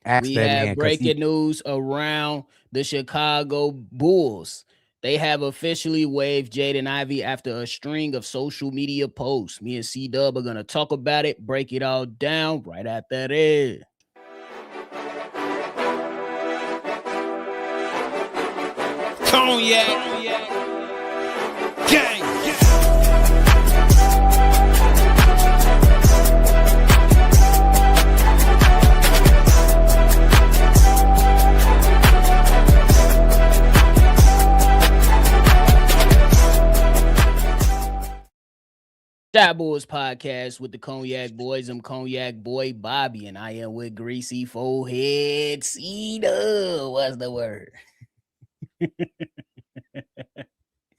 Ask We that have man because breaking news around the Chicago Bulls. They have officially waived Jaden Ivey after a string of social media posts. Me and C Dub are going to talk about it, break it all down right after this. Cognac gang. Shot Boys podcast with the Cognac Boys. I'm Cognac Boy Bobby, and I am with Greasy Forehead C Dub. What's the word?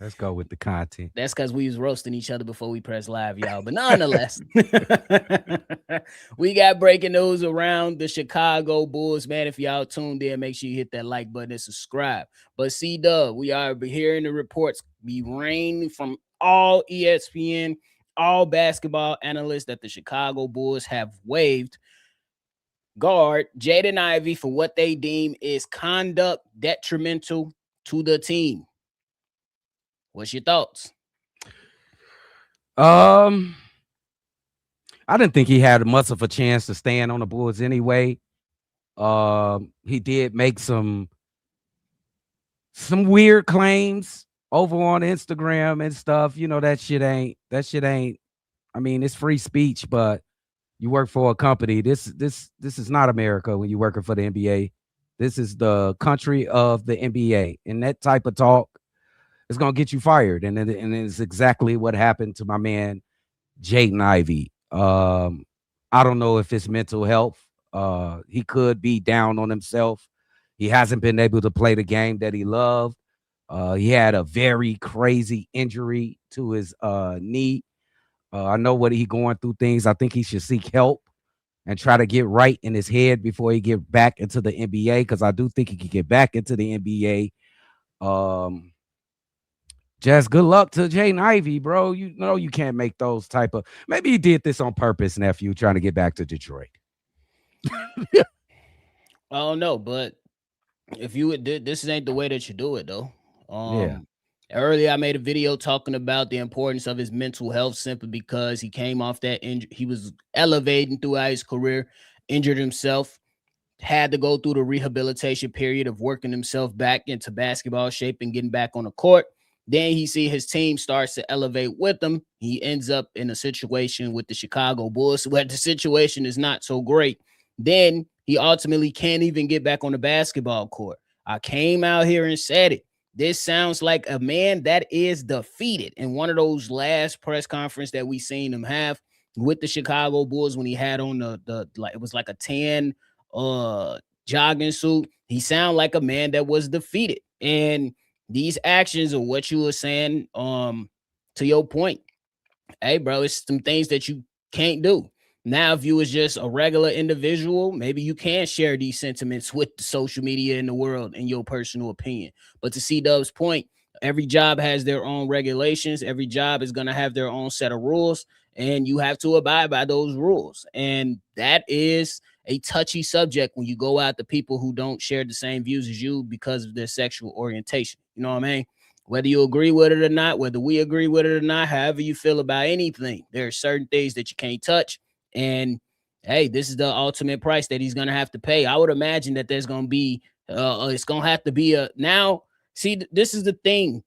let's go with the content. That's because we was roasting each other before we press live, y'all. But nonetheless, we got breaking news around the Chicago Bulls, man. If y'all tuned in, make sure you hit that like button and subscribe. But C Dub, we are hearing the reports be rain from all ESPN, all basketball analysts that the Chicago Bulls have waived guard Jaden Ivey for what they deem is conduct detrimental to the team. What's your thoughts? Um, I didn't think he had much of a chance to stand on the Bulls anyway. He did make some weird claims over on Instagram and stuff. You know, that shit ain't. I mean, it's free speech, but you work for a company. This is not America when you're working for the NBA. This is the country of the NBA, and that type of talk is gonna get you fired. And it's exactly what happened to my man Jaden Ivey. I don't know if it's mental health. He could be down on himself. He hasn't been able to play the game that he loved. He had a very crazy injury to his knee. I know what he going through things. I think he should seek help and try to get right in his head before he get back into the NBA, because I do think he can get back into the NBA. Just good luck to Jaden Ivey, bro. You know you can't make those type of. Maybe he did this on purpose, nephew, trying to get back to Detroit. I don't know, but if you would, this ain't the way that you do it though. Yeah. Earlier I made a video talking about the importance of his mental health simply because he came off that injury. He was elevating throughout his career, injured himself, had to go through the rehabilitation period of working himself back into basketball shape and getting back on the court. Then he see his team starts to elevate with him. He ends up in a situation with the Chicago Bulls where the situation is not so great. Then he ultimately can't even get back on the basketball court. I came out here and said it. This sounds like a man that is defeated in one of those last press conference that we seen him have with the Chicago Bulls when he had on the like it was like a tan jogging suit. He sounded like a man that was defeated. And these actions are what you were saying, to your point. Hey, bro, it's some things that you can't do. Now, if you was just a regular individual, maybe you can share these sentiments with the social media in the world in your personal opinion. But to see Dub's point, every job has their own regulations. Every job is going to have their own set of rules, and you have to abide by those rules. And that is a touchy subject when you go out to people who don't share the same views as you because of their sexual orientation. You know what I mean? Whether you agree with it or not, whether we agree with it or not, however you feel about anything, there are certain things that you can't touch. And hey, this is the ultimate price that he's gonna have to pay. I would imagine that there's gonna be it's gonna have to be a now. See, this is the thing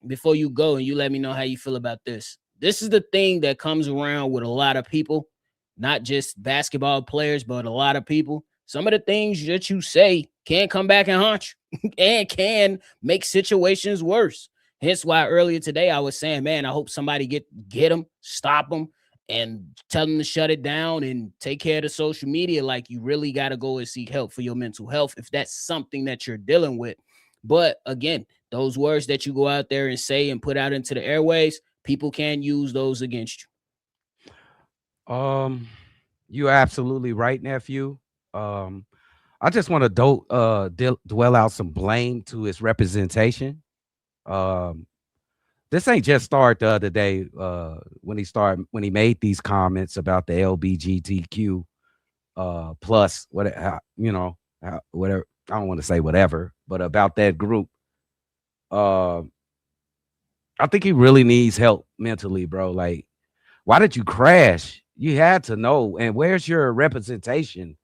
before you go, and you let me know how you feel about this. This is the thing that comes around with a lot of people, not just basketball players, but a lot of people. Some of the things that you say can come back and haunt you and can make situations worse. Hence why earlier today I was saying, man, I hope somebody get them, stop them, and tell them to shut it down and take care of the social media. Like, you really got to go and seek help for your mental health if that's something that you're dealing with. But again, those words that you go out there and say and put out into the airways, people can use those against You're absolutely right, nephew. I just want to dwell out some blame to his representation. Um, this ain't just started the other day when he made these comments about the LBGTQ plus whatever, whatever. I don't want to say whatever, but about that group. Uh, I think he really needs help mentally, bro. Like, why did you crash? You had to know. And where's your representation?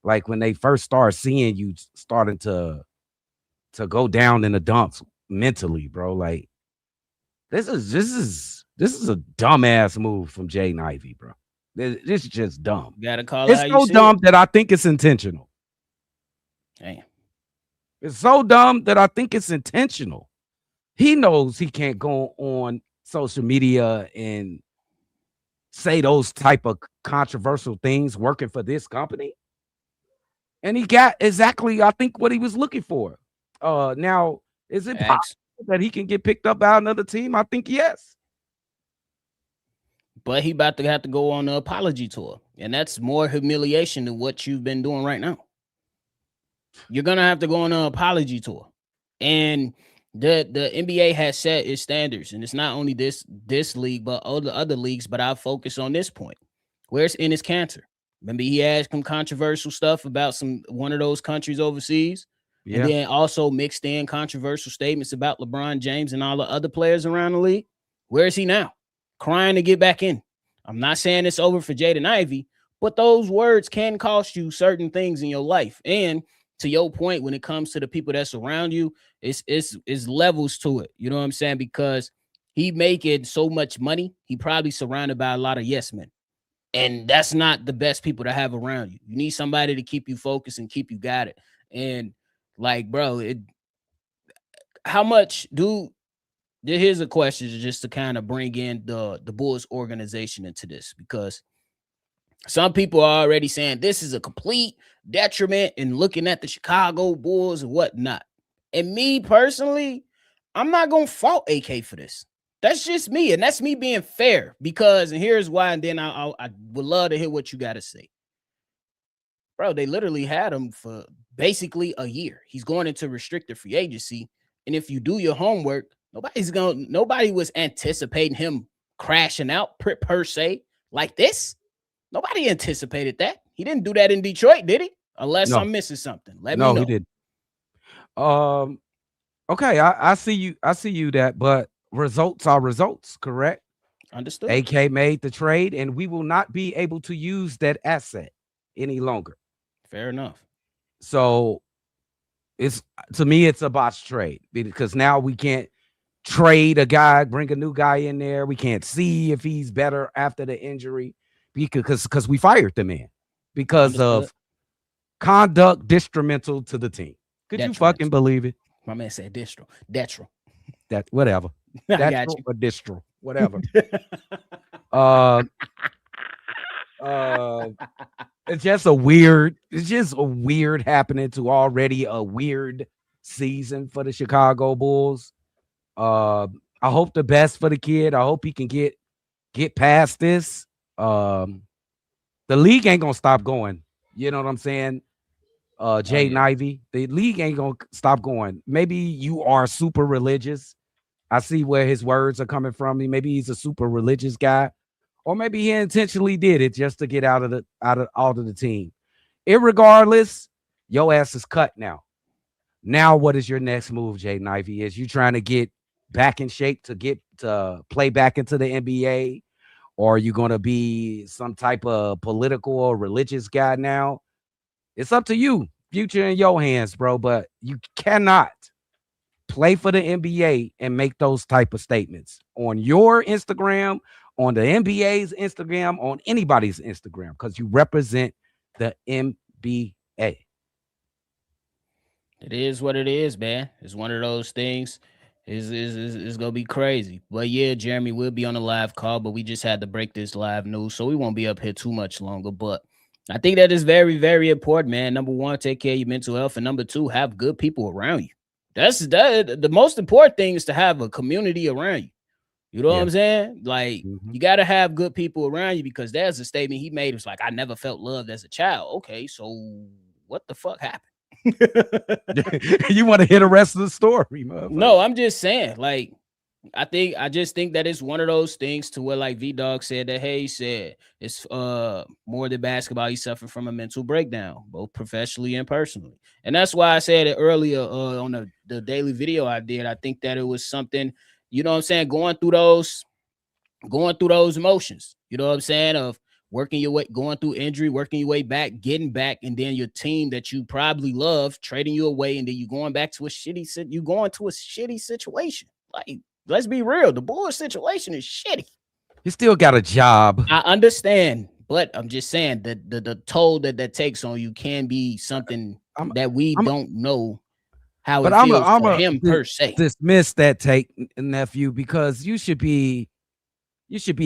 Like when they first start seeing you starting to go down in the dumps mentally, bro. Like this is a dumbass move from Jaden Ivey, bro. This is just dumb. You gotta call it It's how you so see dumb it. that I think it's intentional. Damn. It's so dumb that I think it's intentional. He knows he can't go on social media and say those type of controversial things working for this company. And he got exactly, I think, what he was looking for. Now, is it possible Facts. that he can get picked up by another team? I think yes. But he about to have to go on an apology tour. And that's more humiliation than what you've been doing right now. You're gonna have to go on an apology tour. And the NBA has set its standards, and it's not only this league, but all the other leagues. But I'll focus on this point. Where's Enes Kanter? Remember, he had some controversial stuff about one of those countries overseas, and then also mixed in controversial statements about LeBron James and all the other players around the league. Where is he now? Crying to get back in. I'm not saying it's over for Jaden Ivey, but those words can cost you certain things in your life. And to your point, when it comes to the people that surround you, it's levels to it. You know what I'm saying? Because he making so much money, he probably surrounded by a lot of yes men. And that's not the best people to have around you. You need somebody to keep you focused and keep you guided. And like, bro, how much here's a question just to kind of bring in the Bulls organization into this, because some people are already saying this is a complete detriment in looking at the Chicago Bulls and whatnot. And me personally, I'm not going to fault AK for this. That's just me. And that's me being fair, because, and here's why. And then I would love to hear what you got to say. Bro, they literally had him for basically a year. He's going into restricted free agency. And if you do your homework, nobody was anticipating him crashing out per se like this. Nobody anticipated that. He didn't do that in Detroit, did he? Unless I'm missing something. Let me know. No, he didn't. Okay, I see you. I see you that, but results are results, correct? Understood. AK made the trade, and we will not be able to use that asset any longer. Fair enough. So to me, it's a botched trade, because now we can't trade a guy, bring a new guy in there. We can't see if he's better after the injury because we fired the man because of conduct detrimental to the team. Could you fucking believe it? My man said detro. That whatever. I got you. Or distro, whatever. It's just a weird happening to already a weird season for the Chicago Bulls. I hope the best for the kid. I hope he can get past this. The league ain't gonna stop going. You know what I'm saying? Jaden Ivey, the league ain't gonna stop going. Maybe you are super religious. I see where his words are coming from. Maybe he's a super religious guy, or maybe he intentionally did it just to get out of the team. Irregardless, your ass is cut now. Now, what is your next move, Jaden Ivey? Is you trying to get back in shape to play back into the NBA, or are you going to be some type of political or religious guy now? It's up to you. Future in your hands, bro. But you cannot play for the NBA and make those type of statements on your Instagram, on the NBA's Instagram, on anybody's Instagram, because you represent the NBA. It is what it is, man. It's one of those things. It's gonna be crazy. But yeah, Jeremy, we'll be on a live call, but we just had to break this live news, so we won't be up here too much longer. But I think that is very, very important, man. Number one, take care of your mental health, and number two, have good people around you. The most important thing is to have a community around you. You know what I'm saying? Like, you got to have good people around you, because there's a statement he made. It was like, I never felt loved as a child. Okay, so what the fuck happened? You want to hear the rest of the story, motherfucker? No, I'm just saying, like, I just think that it's one of those things to where, like V Dog said, that he said it's more than basketball. He suffered from a mental breakdown, both professionally and personally. And that's why I said it earlier on the daily video I did. I think that it was something, you know what I'm saying, going through those emotions, you know what I'm saying, of working your way, going through injury, working your way back, getting back, and then your team that you probably love trading you away, and then you going back to a shitty situation. Like, let's be real, the Bulls situation is shitty. You still got a job. I understand, but I'm just saying that the toll that takes on you can be something that we don't know how it feels for him per se. Dismiss that take, nephew, because you should be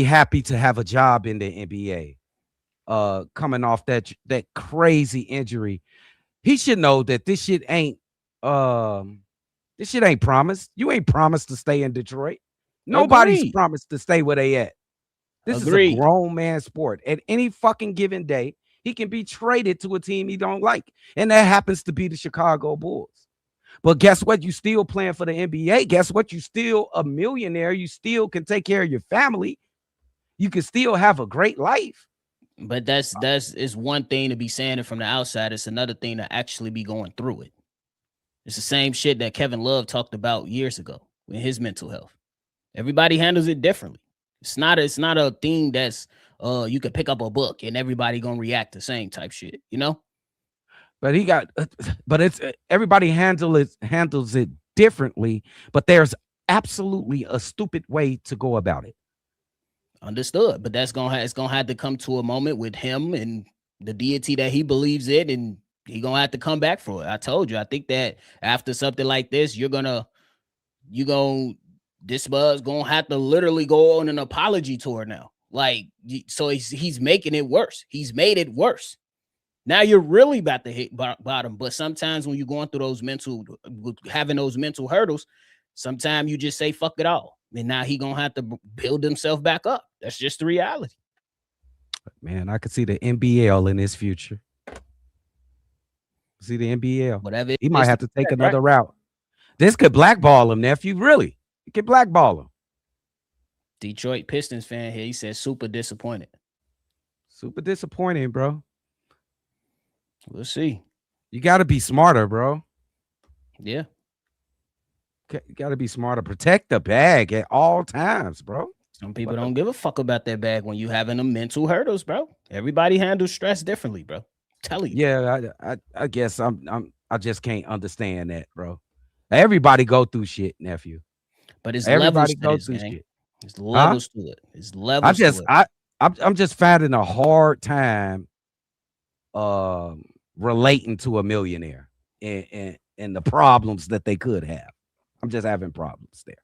happy to have a job in the NBA. Coming off that crazy injury, he should know that this shit ain't promised. You ain't promised to stay in Detroit. Nobody's promised to stay where they at. This is a grown man sport. At any fucking given day, he can be traded to a team he don't like, and that happens to be the Chicago Bulls. But guess what? You still playing for the NBA. Guess what? You still a millionaire. You still can take care of your family. You can still have a great life. But that's it's one thing to be saying it from the outside. It's another thing to actually be going through it. It's the same shit that Kevin Love talked about years ago with his mental health. Everybody handles it differently. It's not a thing that's you could pick up a book and everybody gonna react the same type shit, you know? But it's everybody handles it differently, but there's absolutely a stupid way to go about it. Understood, but it's gonna have to come to a moment with him and the deity that he believes in, and he gonna have to come back for it. I told you, I think that after something like this, this buzz gonna have to literally go on an apology tour now. Like, so he's making it worse. He's made it worse. Now you're really about to hit bottom. But sometimes when you're going through having those mental hurdles, sometimes you just say fuck it all. And now he gonna have to build himself back up. That's just the reality. Man, I could see the NBL in his future. See the NBL. Whatever. He might have to take another route. This could blackball him, nephew. Really, it could blackball him. Detroit Pistons fan here. He says super disappointed. Super disappointing, bro. We'll see. You got to be smarter, bro. Yeah. You got to be smarter. Protect the bag at all times, bro. Some people don't give a fuck about their bag when you having them mental hurdles, bro. Everybody handles stress differently, bro. I'm telling you. Yeah, I guess I just can't understand that, bro. Everybody go through shit, nephew. But it's everybody goes through shit. It's levels to it. It's levels to it. I'm just finding a hard time relating to a millionaire and the problems that they could have. I'm just having problems there.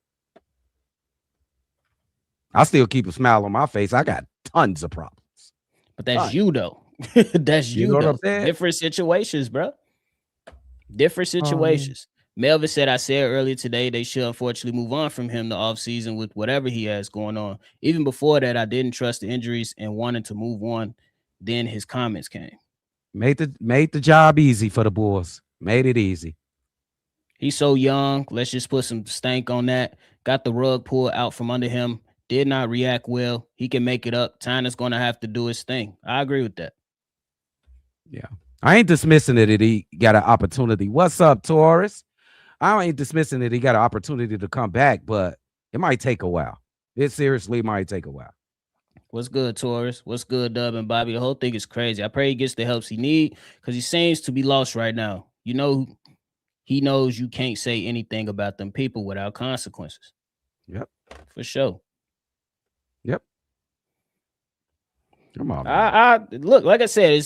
I still keep a smile on my face. I got tons of problems. But that's you though. That's you know though. Different situations, bro. Different situations. Melvin said, I said earlier today they should unfortunately move on from him the offseason with whatever he has going on. Even before that, I didn't trust the injuries and wanted to move on. Then his comments came. Made the job easy for the Bulls. Made it easy. He's so young. Let's just put some stank on that. Got the rug pulled out from under him. Did not react well. He can make it up. Tyner's going to have to do his thing. I agree with that. Yeah. I ain't dismissing it that he got an opportunity. What's up, Taurus? I ain't dismissing that he got an opportunity to come back, but it might take a while. It seriously might take a while. What's good, Taurus? What's good, Dub and Bobby? The whole thing is crazy. I pray he gets the help he needs because he seems to be lost right now. You know, he knows you can't say anything about them people without consequences. Yep. For sure. Yep. Come on. I look, like I said,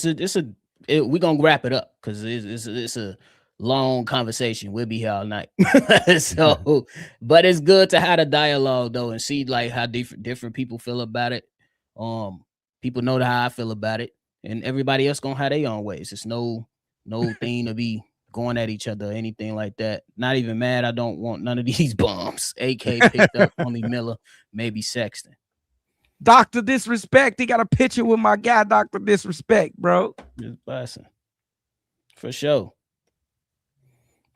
we're gonna wrap it up because it's a long conversation. We'll be here all night. So, but it's good to have a dialogue though and see like how different people feel about it. People know how I feel about it, and everybody else gonna have their own ways. It's no thing to be going at each other or anything like that. Not even mad. I don't want none of these bombs. AK picked up only Miller, maybe Sexton. Dr. Disrespect. He got a picture with my guy, Dr. Disrespect, bro. Just blessing. For sure.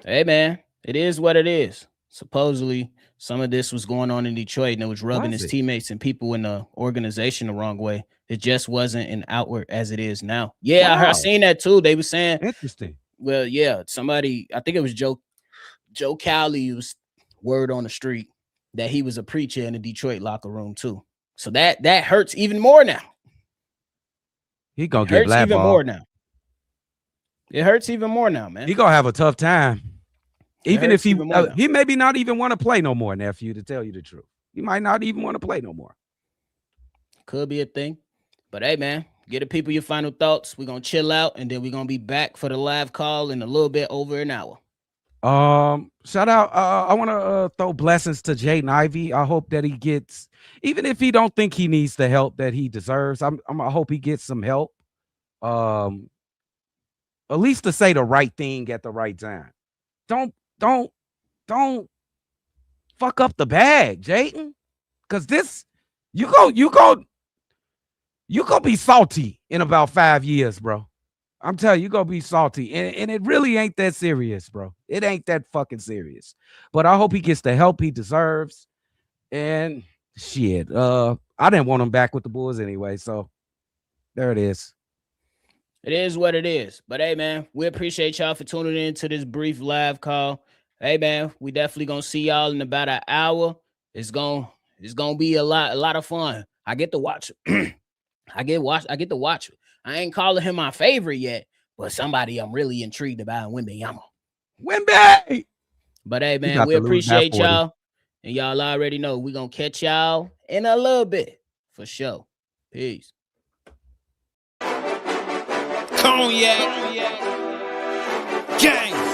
Hey, man, it is what it is. Supposedly, some of this was going on in Detroit, and it was rubbing Was his it? teammates and people in the organization the wrong way. It just wasn't an outward as it is now. Yeah, I Wow. seen that too. They were saying, Interesting. well, yeah, somebody, I think it was Joe Cowley, was word on the street that he was a preacher in the Detroit locker room too. So that hurts even more now. He gonna It get hurts even more blackballed. now. It hurts even more now, man. He gonna have a tough time. It Even if hurts even more now. he maybe not even want to play no more, nephew, to tell you the truth. He might not even want to play no more. Could be a thing. But hey, man, get the people your final thoughts. We're gonna chill out, and then we're gonna be back for the live call in a little bit over an hour. Shout out. I want to throw blessings to Jaden Ivey. I hope that he gets, even if he don't think he needs the help that he deserves. I hope he gets some help. At least to say the right thing at the right time. Don't fuck up the bag, Jaden. Cause this, you go be salty in about 5 years, bro. I'm telling you, you're gonna be salty. And it really ain't that serious, bro. It ain't that fucking serious. But I hope he gets the help he deserves. And shit, I didn't want him back with the Bulls anyway. So there it is. It is what it is. But hey, man, we appreciate y'all for tuning in to this brief live call. Hey, man, we definitely gonna see y'all in about an hour. It's gonna be a lot of fun. I get to watch it. I get to watch it. I ain't calling him my favorite yet, but somebody I'm really intrigued about, Wembanyama. Wemby! But hey, He man, got we to lose that appreciate 40. y'all. And y'all already know we gonna catch y'all in a little bit for sure. Peace. Cognac. Gang.